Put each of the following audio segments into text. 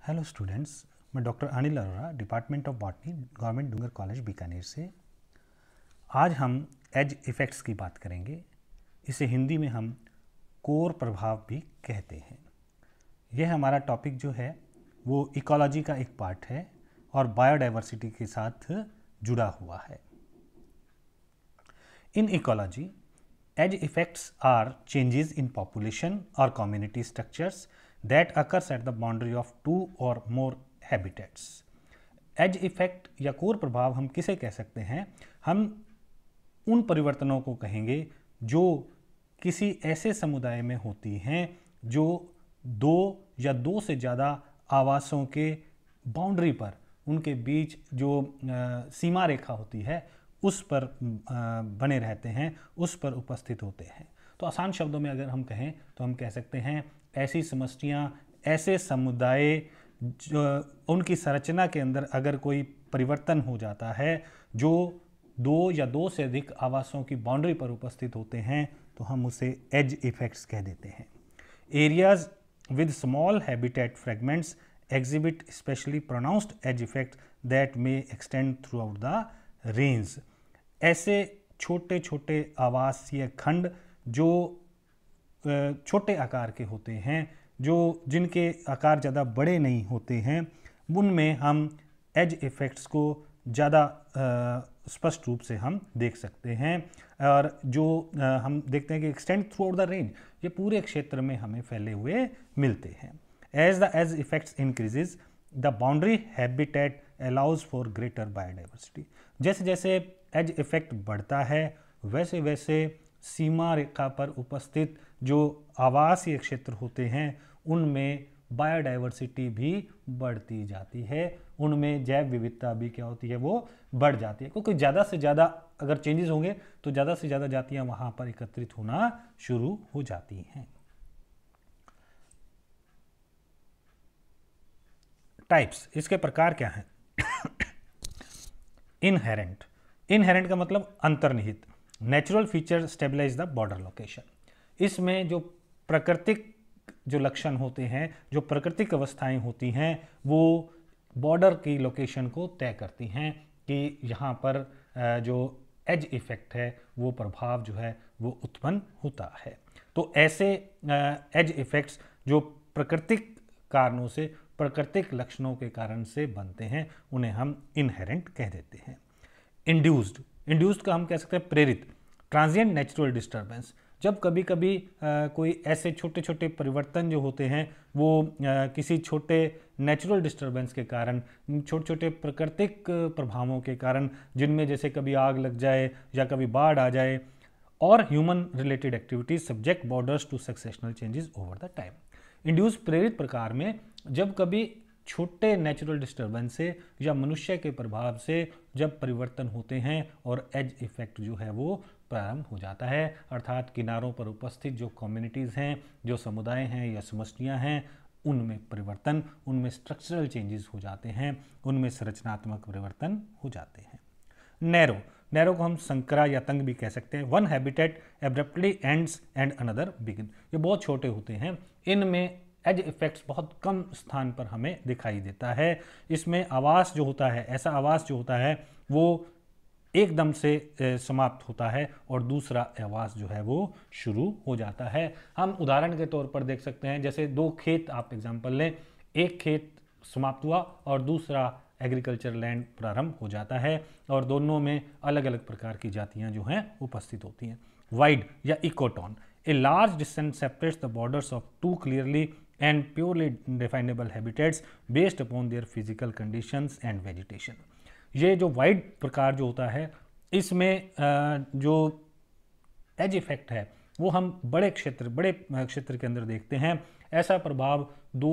Hello students, मैं doctor Anil Arora, department of botany, government Dungar college Bikaner से। आज हम एज इफ़ेक्ट्स की बात करेंगे। इसे हिंदी में हम कोर प्रभाव भी कहते हैं। यह हमारा टॉपिक जो है वो इकोलॉजी का एक पार्ट है और बायोडाइवर्सिटी के साथ जुड़ा हुआ है। In ecology, edge effects are changes in population or community structures that occurs at the boundary of two or more habitats. edge effect या कोर प्रभाव हम किसे कह सकते हैं? हम उन परिवर्तनों को कहेंगे जो किसी ऐसे समुदाय में होती हैं जो दो या दो से ज़्यादा आवासों के बाउंड्री पर, उनके बीच जो सीमा रेखा होती है उस पर बने रहते हैं, उस पर उपस्थित होते हैं। तो आसान शब्दों में अगर हम कहें तो हम कह सकते हैं ऐसी समष्टियाँ, ऐसे समुदाय जो उनकी संरचना के अंदर अगर कोई परिवर्तन हो जाता है जो दो या दो से अधिक आवासों की बाउंड्री पर उपस्थित होते हैं तो हम उसे एज इफेक्ट्स कह देते हैं। Areas with small habitat fragments exhibit especially pronounced edge effect that may extend throughout the range. ऐसे छोटे छोटे आवासीय खंड जो छोटे आकार के होते हैं, जो जिनके आकार ज़्यादा बड़े नहीं होते हैं, उनमें हम एज इफ़ेक्ट्स को ज़्यादा स्पष्ट रूप से हम देख सकते हैं। और जो हम देखते हैं कि extend through out the range, ये पूरे क्षेत्र में हमें फैले हुए मिलते हैं। As the edge effects increases, the boundary habitat allows for greater biodiversity. जैसे जैसे एज इफेक्ट बढ़ता है वैसे वैसे सीमा रेखा पर उपस्थित जो आवासीय क्षेत्र होते हैं उनमें बायोडाइवर्सिटी भी बढ़ती जाती है, उनमें जैव विविधता भी क्या होती है, वो बढ़ जाती है। क्योंकि ज़्यादा से ज़्यादा अगर चेंजेस होंगे तो ज़्यादा से ज़्यादा जातियाँ वहाँ पर एकत्रित होना शुरू हो जाती हैं। टाइप्स, इसके प्रकार क्या हैं? इनहेरेंट, इनहेरेंट का मतलब अंतर्निहित। Natural feature stabilize the border location. इसमें जो प्राकृतिक जो लक्षण होते हैं, जो प्राकृतिक अवस्थाएं होती हैं, वो बॉर्डर की लोकेशन को तय करती हैं कि यहाँ पर जो एज इफेक्ट है वो प्रभाव जो है वो उत्पन्न होता है। तो ऐसे एज इफेक्ट्स जो प्राकृतिक कारणों से, प्राकृतिक लक्षणों के कारण से बनते हैं, उन्हें हम इनहेरेंट कह देते हैं। इंड्यूस्ड, इंड्यूस्ड का हम कह सकते हैं प्रेरित। ट्रांजिएंट नेचुरल डिस्टर्बेंस, जब कभी कभी कोई ऐसे छोटे छोटे परिवर्तन जो होते हैं वो किसी छोटे नेचुरल डिस्टर्बेंस के कारण, छोटे छोटे प्राकृतिक प्रभावों के कारण, जिनमें जैसे कभी आग लग जाए या कभी बाढ़ आ जाए, और human related activities subject borders to successional changes over the time. Induce प्रेरित प्रकार में जब कभी छोटे नेचुरल डिस्टर्बेंस से या मनुष्य के प्रभाव से जब परिवर्तन होते हैं और एज इफेक्ट जो है वो प्रारंभ हो जाता है, अर्थात किनारों पर उपस्थित जो कम्युनिटीज़ हैं, जो समुदाय हैं या समष्टियाँ हैं, उनमें परिवर्तन, उनमें स्ट्रक्चरल चेंजेस हो जाते हैं, उनमें संरचनात्मक परिवर्तन हो जाते हैं। नैरो, नैरो को हम संकरा या तंग भी कह सकते हैं। One habitat abruptly ends and another begin, ये बहुत छोटे होते हैं, इनमें एज इफेक्ट्स बहुत कम स्थान पर हमें दिखाई देता है। इसमें आवास जो होता है, ऐसा आवास जो होता है वो एकदम से समाप्त होता है और दूसरा आवास जो है वो शुरू हो जाता है। हम उदाहरण के तौर पर देख सकते हैं, जैसे दो खेत आप एग्जांपल लें, एक खेत समाप्त हुआ और दूसरा एग्रीकल्चर लैंड प्रारंभ हो जाता है और दोनों में अलग अलग प्रकार की जातियां जो हैं उपस्थित होती हैं। वाइड या ecotone, a large distance separates the borders of two clearly and purely definable habitats based upon their physical conditions and vegetation. ये जो वाइड प्रकार जो होता है, इसमें जो एज इफेक्ट है वो हम बड़े क्षेत्र के अंदर देखते हैं। ऐसा प्रभाव दो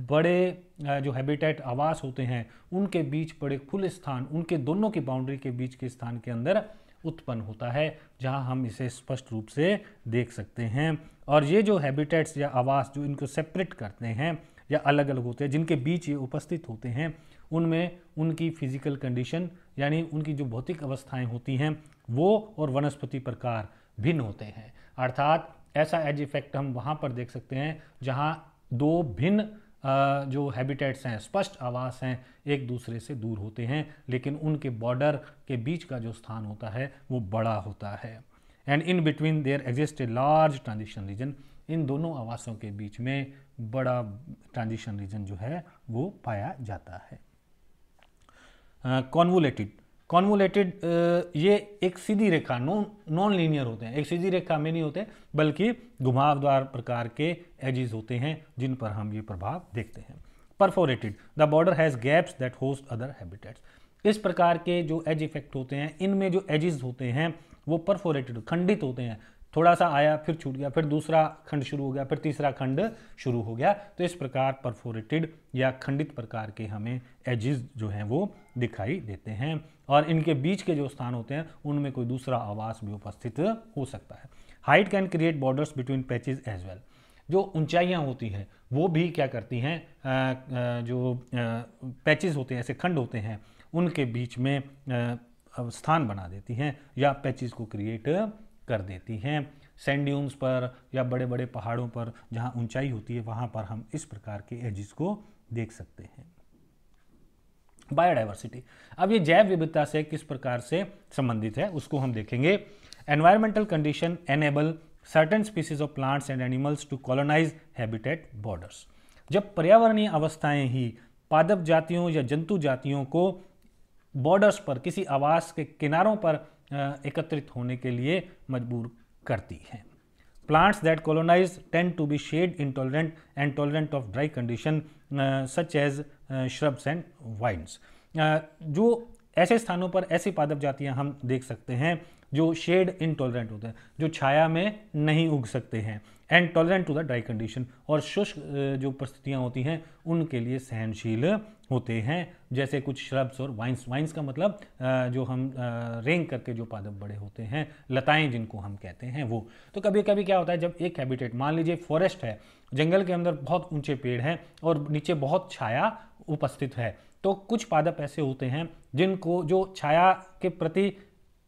बड़े जो हैबिटेट आवास होते हैं उनके बीच बड़े खुले स्थान, उनके दोनों की बाउंड्री के बीच के स्थान के अंदर उत्पन्न होता है, जहां हम इसे स्पष्ट रूप से देख सकते हैं। और ये जो हैबिटेट्स या आवास जो इनको सेपरेट करते हैं या अलग अलग होते हैं, जिनके बीच ये उपस्थित होते हैं, उनमें उनकी फिजिकल कंडीशन यानी उनकी जो भौतिक अवस्थाएं होती हैं वो और वनस्पति प्रकार भिन्न होते हैं। अर्थात ऐसा एज इफेक्ट हम वहाँ पर देख सकते हैं जहाँ दो भिन्न जो हैबिटेट्स हैं, स्पष्ट आवास हैं, एक दूसरे से दूर होते हैं, लेकिन उनके बॉर्डर के बीच का जो स्थान होता है वो बड़ा होता है। And in between there exist a large transition region, इन दोनों आवासों के बीच में बड़ा ट्रांजिशन रीजन जो है वो पाया जाता है। कॉन्वोलेटेड ये एक सीधी रेखा, नॉन लीनियर होते हैं, एक सीधी रेखा में नहीं होते बल्कि घुमावदार प्रकार के एजेस होते हैं जिन पर हम ये प्रभाव देखते हैं। Perforated, the border has gaps that host other habitats, इस प्रकार के जो एज इफेक्ट होते हैं इनमें जो एजेस होते हैं वो परफोरेटेड, खंडित होते हैं, थोड़ा सा आया फिर छूट गया, फिर दूसरा खंड शुरू हो गया, फिर तीसरा खंड शुरू हो गया, तो इस प्रकार परफोरेटेड या खंडित प्रकार के हमें एजेस जो हैं वो दिखाई देते हैं, और इनके बीच के जो स्थान होते हैं उनमें कोई दूसरा आवास भी उपस्थित हो सकता है। Height can create borders between patches as well, जो ऊंचाइयां होती हैं वो भी क्या करती हैं, जो पैचेज होते हैं, ऐसे खंड होते हैं, उनके बीच में स्थान बना देती हैं या पैचेज को क्रिएट कर देती हैं। सैंड ड्यून्स पर या बड़े बड़े पहाड़ों पर जहां ऊंचाई होती है वहां पर हम इस प्रकार के एजेस को देख सकते हैं। बायोडाइवर्सिटी, अब ये जैव विविधता से किस प्रकार से संबंधित है उसको हम देखेंगे। Environmental condition enable certain species of plants and animals to colonize habitat borders, जब पर्यावरणीय अवस्थाएं ही पादप जातियों या जंतु जातियों को बॉर्डर्स पर, किसी आवास के किनारों पर एकत्रित होने के लिए मजबूर करती हैं। Plants that colonize tend to be shade intolerant and tolerant of dry condition such as shrubs and vines, जो ऐसे स्थानों पर ऐसी पादप जातियां हम देख सकते हैं जो शेड इनटॉलरेंट होते हैं, जो छाया में नहीं उग सकते हैं, and tolerant to the dry condition, और शुष्क जो परिस्थितियां होती हैं उनके लिए सहनशील होते हैं, जैसे कुछ श्रब्स और वाइन्स का मतलब जो हम रेंग करके जो पादप बड़े होते हैं, लताएं जिनको हम कहते हैं वो। तो कभी कभी क्या होता है, जब एक हैबिटेट, मान लीजिए फॉरेस्ट है, जंगल के अंदर बहुत ऊंचे पेड़ हैं और नीचे बहुत छाया उपस्थित है, तो कुछ पादप ऐसे होते हैं जिनको, जो छाया के प्रति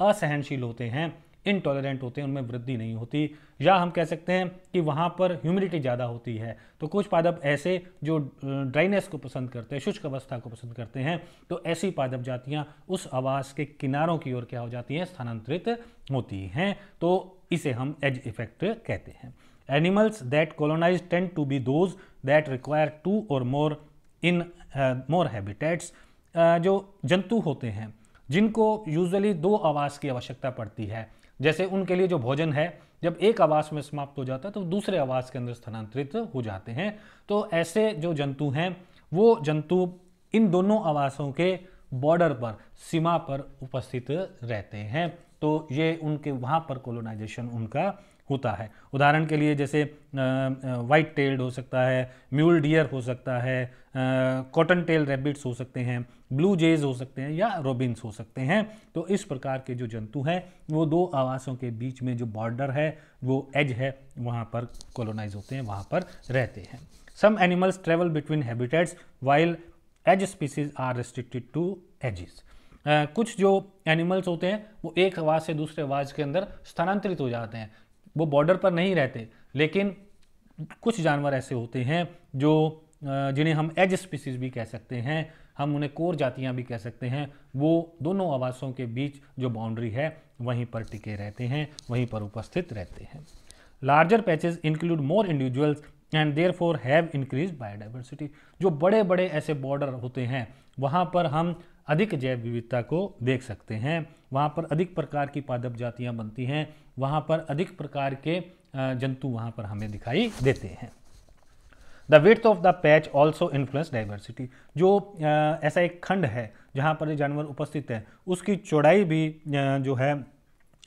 असहनशील होते हैं, इनटॉलरेंट होते हैं, उनमें वृद्धि नहीं होती, या हम कह सकते हैं कि वहाँ पर ह्यूमिडिटी ज़्यादा होती है, तो कुछ पादप ऐसे जो ड्राइनेस को पसंद करते हैं, शुष्क अवस्था को पसंद करते हैं, तो ऐसी पादप जातियाँ उस आवास के किनारों की ओर क्या हो जाती हैं, स्थानांतरित होती हैं, तो इसे हम एज इफेक्ट कहते हैं। Animals that colonize tend to be those that require 2 or more in more habitats, जो जंतु होते हैं जिनको यूजुअली 2 आवास की आवश्यकता पड़ती है, जैसे उनके लिए जो भोजन है जब एक आवास में समाप्त हो जाता है तो दूसरे आवास के अंदर स्थानांतरित हो जाते हैं, तो ऐसे जो जंतु हैं वो जंतु इन दोनों आवासों के बॉर्डर पर, सीमा पर उपस्थित रहते हैं, तो ये उनके वहाँ पर कोलोनाइजेशन उनका होता है। उदाहरण के लिए जैसे वाइट टेल्ड हो सकता है, म्यूल डियर हो सकता है, कॉटन टेल रैबिट्स हो सकते हैं, ब्लू जेज हो सकते हैं, या रोबिन्स हो सकते हैं। तो इस प्रकार के जो जंतु हैं वो 2 आवासों के बीच में जो बॉर्डर है, वो एज है, वहाँ पर कॉलोनाइज होते हैं, वहाँ पर रहते हैं। Some animals travel between habitats while edge species are restricted to edges, कुछ जो एनिमल्स होते हैं वो एक आवास से दूसरे आवास के अंदर स्थानांतरित हो जाते हैं, वो बॉर्डर पर नहीं रहते, लेकिन कुछ जानवर ऐसे होते हैं जो जिन्हें हम एज स्पीसीज भी कह सकते हैं, हम उन्हें कोर जातियां भी कह सकते हैं, वो दोनों आवासों के बीच जो बाउंड्री है वहीं पर टिके रहते हैं, वहीं पर उपस्थित रहते हैं। Larger patches include more individuals and therefore have increase biodiversity, जो बड़े बड़े ऐसे बॉर्डर होते हैं वहाँ पर हम अधिक जैव विविधता को देख सकते हैं, वहाँ पर अधिक प्रकार की पादप जातियाँ बनती हैं, वहाँ पर अधिक प्रकार के जंतु वहाँ पर हमें दिखाई देते हैं। The width of the patch also influence diversity, जो ऐसा एक खंड है जहाँ पर जानवर उपस्थित है, उसकी चौड़ाई भी जो है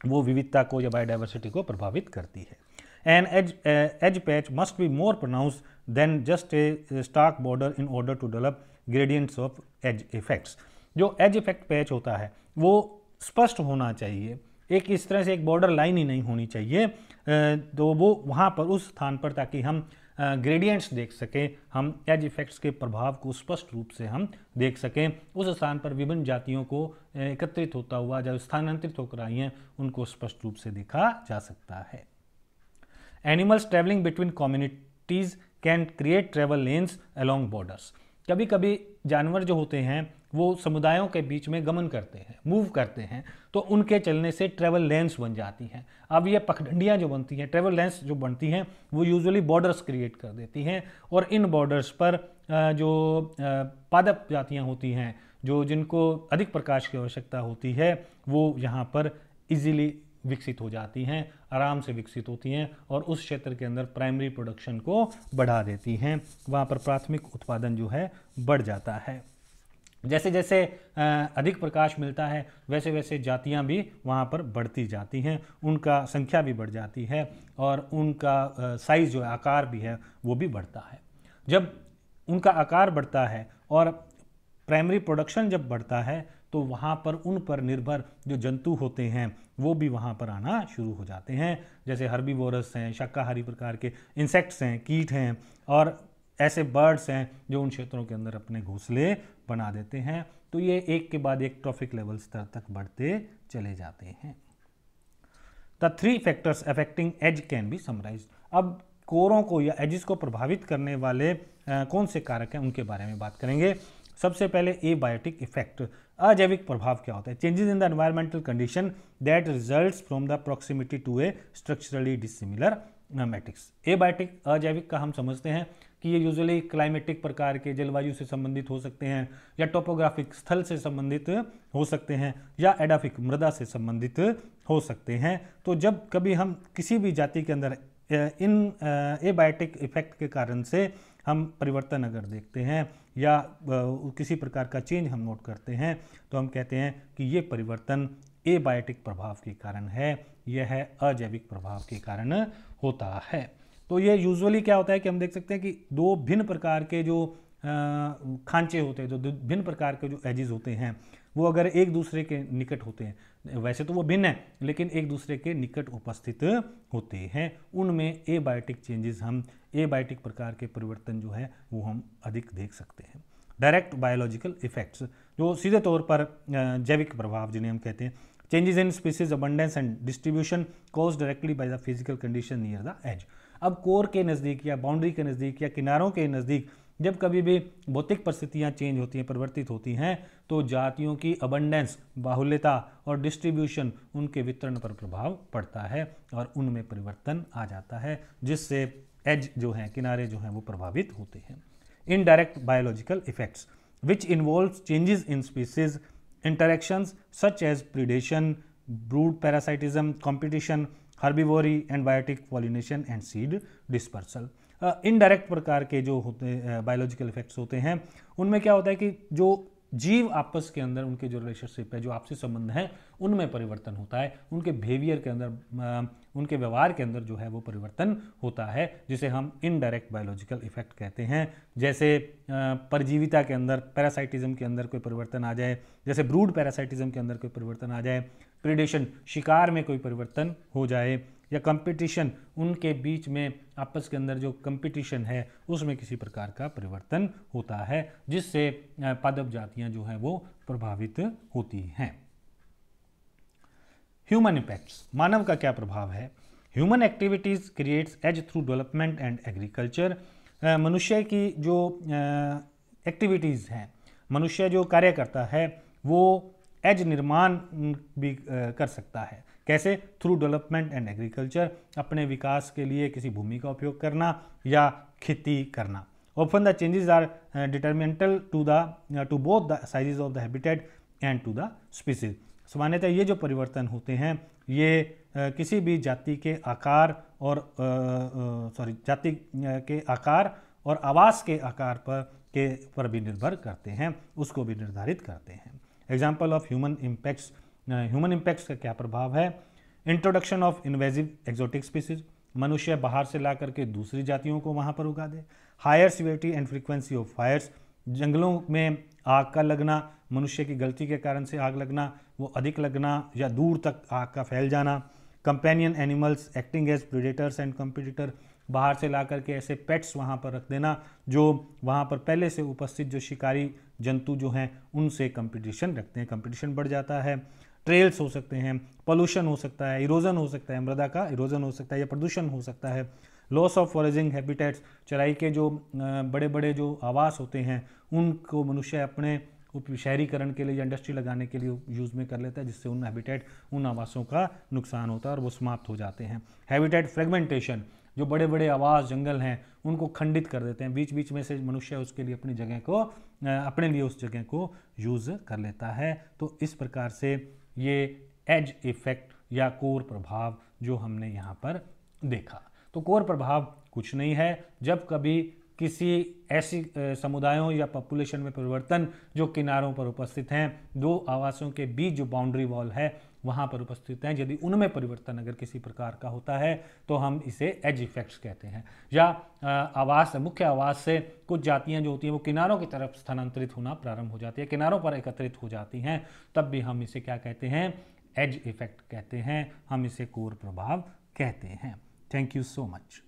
वो विविधता को या बायोडाइवर्सिटी को प्रभावित करती है। An edge patch must be more pronounce than just a stark border in order to develop gradients of edge effects, जो एज इफेक्ट पैच होता है वो स्पष्ट होना चाहिए, एक इस तरह से एक बॉर्डर लाइन ही नहीं होनी चाहिए, तो वो वहाँ पर उस स्थान पर, ताकि हम ग्रेडियंट्स देख सकें, हम एज इफेक्ट्स के प्रभाव को स्पष्ट रूप से हम देख सकें, उस स्थान पर विभिन्न जातियों को एकत्रित होता हुआ जो स्थानांतरित होकर आई हैं उनको स्पष्ट रूप से देखा जा सकता है। Animals travelling between communities can create travel lens along borders. कभी कभी जानवर जो होते हैं वो समुदायों के बीच में गमन करते हैं, मूव करते हैं, तो उनके चलने से ट्रेवल लेन्स बन जाती हैं। अब ये पगडंडियाँ जो बनती हैं, ट्रेवल लेन्स जो बनती हैं, वो यूजुअली बॉर्डर्स क्रिएट कर देती हैं, और इन बॉर्डर्स पर जो पादप जातियाँ होती हैं, जो जिनको अधिक प्रकाश की आवश्यकता होती है, वो यहाँ पर इजीली विकसित हो जाती हैं, आराम से विकसित होती हैं, और उस क्षेत्र के अंदर प्राइमरी प्रोडक्शन को बढ़ा देती हैं। वहाँ पर प्राथमिक उत्पादन जो है बढ़ जाता है। जैसे जैसे अधिक प्रकाश मिलता है वैसे वैसे जातियाँ भी वहाँ पर बढ़ती जाती हैं, उनका संख्या भी बढ़ जाती है, और उनका साइज़ जो है, आकार भी है, वो भी बढ़ता है। जब उनका आकार बढ़ता है और प्राइमरी प्रोडक्शन जब बढ़ता है, तो वहाँ पर उन पर निर्भर जो जंतु होते हैं वो भी वहाँ पर आना शुरू हो जाते हैं। जैसे हर्बीवोरस हैं, शाकाहारी प्रकार के इंसेक्ट्स हैं, कीट हैं, और ऐसे बर्ड्स हैं जो उन क्षेत्रों के अंदर अपने घोंसले बना देते हैं। तो ये एक के बाद एक ट्रॉफिक लेवल स्तर तक बढ़ते चले जाते हैं। The 3 factors affecting edge can be summarize. अब कोरों को या एजिस को प्रभावित करने वाले कौन से कारक हैं उनके बारे में बात करेंगे। सबसे पहले एबायोटिक इफेक्ट। अजैविक प्रभाव क्या होता है? Changes in the environmental condition that results from the proximity to a structurally dissimilar matrix. Abiotic अजैविक का हम समझते हैं कि ये यूजुअली क्लाइमेटिक प्रकार के जलवायु से संबंधित हो सकते हैं, या टोपोग्राफिक स्थल से संबंधित हो सकते हैं, या एडाफिक मृदा से संबंधित हो सकते हैं। तो जब कभी हम किसी भी जाति के अंदर इन एबायोटिक इफेक्ट के कारण से हम परिवर्तन अगर देखते हैं या किसी प्रकार का चेंज हम नोट करते हैं, तो हम कहते हैं कि ये परिवर्तन एबायोटिक प्रभाव के कारण है, यह अजैविक प्रभाव के कारण होता है। तो ये यूजुअली क्या होता है कि हम देख सकते हैं कि दो भिन्न प्रकार के जो खांचे होते हैं, जो भिन्न प्रकार के जो एजिज होते हैं, वो अगर एक दूसरे के निकट होते हैं, वैसे तो वो भिन्न है लेकिन एक दूसरे के निकट उपस्थित होते हैं, उनमें एबायोटिक चेंजेस, हम एबायोटिक प्रकार के परिवर्तन जो है वो हम अधिक देख सकते हैं। डायरेक्ट बायोलॉजिकल इफेक्ट्स, जो सीधे तौर पर जैविक प्रभाव जिन्हें हम कहते हैं, changes in species abundance and distribution cause directly by the physical condition near the edge. अब कोर के नज़दीक या बाउंड्री के नज़दीक या किनारों के नज़दीक जब कभी भी भौतिक परिस्थितियाँ चेंज होती हैं, परिवर्तित होती हैं, तो जातियों की अबंडेंस, बाहुल्यता और डिस्ट्रीब्यूशन, उनके वितरण पर प्रभाव पड़ता है और उनमें परिवर्तन आ जाता है, जिससे एज जो हैं, किनारे जो हैं, वो प्रभावित होते हैं। Indirect biological effects which involves changes in species interactions such as predation, brood parasitism, competition, herbivory, and biotic pollination and seed dispersal. Indirect प्रकार के जो होते बायोलॉजिकल इफेक्ट्स होते हैं, उनमें क्या होता है कि जो जीव आपस के अंदर उनके जो रिलेशनशिप है, जो आपसी संबंध है, उनमें परिवर्तन होता है, उनके बिहेवियर के अंदर, उनके व्यवहार के अंदर जो है वो परिवर्तन होता है, जिसे हम इनडायरेक्ट बायोलॉजिकल इफेक्ट कहते हैं। जैसे परजीविता के अंदर, पैरासाइटिज्म के अंदर कोई परिवर्तन आ जाए, जैसे ब्रूड पैरासाइटिज्म के अंदर कोई परिवर्तन आ जाए, प्रीडेशन, शिकार में कोई परिवर्तन हो जाए, या कंपटीशन, उनके बीच में आपस के अंदर जो कंपटीशन है उसमें किसी प्रकार का परिवर्तन होता है, जिससे पादप जातियां जो हैं वो प्रभावित होती हैं। ह्यूमन इम्पैक्ट्स, मानव का क्या प्रभाव है? Human activities creates edge through development and agriculture. मनुष्य की जो एक्टिविटीज़ हैं, मनुष्य जो कार्य करता है, वो एज निर्माण भी कर सकता है। कैसे? थ्रू डेवलपमेंट एंड एग्रीकल्चर, अपने विकास के लिए किसी भूमि का उपयोग करना या खेती करना। Often the changes are detrimental to both the sizes of the habitat and to the species. सामान्यतः ये जो परिवर्तन होते हैं, ये किसी भी जाति के आकार और जाति के आकार और आवास के आकार पर भी निर्भर करते हैं, उसको भी निर्धारित करते हैं। Example of human impacts, human impacts का क्या प्रभाव है? Introduction of invasive exotic species, मनुष्य बाहर से ला करके दूसरी जातियों को वहाँ पर उगा दे। Higher severity and frequency of fires, जंगलों में आग का लगना, मनुष्य की गलती के कारण से आग लगना, वो अधिक लगना या दूर तक आग का फैल जाना। Companion animals acting as predators and competitor, बाहर से ला करके ऐसे पेट्स वहाँ पर रख देना जो वहाँ पर पहले से उपस्थित जो शिकारी जंतु जो हैं उनसे कंपटीशन रखते हैं, कंपटीशन बढ़ जाता है। ट्रेल्स हो सकते हैं, पोल्यूशन हो सकता है, इरोजन हो सकता है, मृदा का इरोजन हो सकता है या प्रदूषण हो सकता है। लॉस ऑफ फॉरेजिंग हैबिटेट्स, चराई के जो बड़े बड़े जो आवास होते हैं उनको मनुष्य अपने शहरीकरण के लिए या इंडस्ट्री लगाने के लिए यूज़ में कर लेता है, जिससे उन हैबिटेट, उन आवासों का नुकसान होता है और वो समाप्त हो जाते हैं। हैबिटेट फ्रेगमेंटेशन, जो बड़े बड़े आवास जंगल हैं उनको खंडित कर देते हैं, बीच बीच में से मनुष्य उसके लिए अपनी जगह को अपने लिए उस जगह को यूज़ कर लेता है। तो इस प्रकार से ये एज इफेक्ट या कोर प्रभाव जो हमने यहाँ पर देखा। तो कोर प्रभाव कुछ नहीं है, जब कभी किसी ऐसी समुदायों या पॉपुलेशन में परिवर्तन जो किनारों पर उपस्थित हैं, दो आवासों के बीच जो बाउंड्री वॉल है वहाँ पर उपस्थित हैं, यदि उनमें परिवर्तन अगर किसी प्रकार का होता है तो हम इसे एज इफेक्ट्स कहते हैं। या आवास, मुख्य आवास से कुछ जातियाँ जो होती हैं वो किनारों की तरफ स्थानांतरित होना प्रारंभ हो जाती है, किनारों पर एकत्रित हो जाती हैं, तब भी हम इसे क्या कहते हैं? एज इफेक्ट कहते हैं, हम इसे कोर प्रभाव कहते हैं। Thank you so much.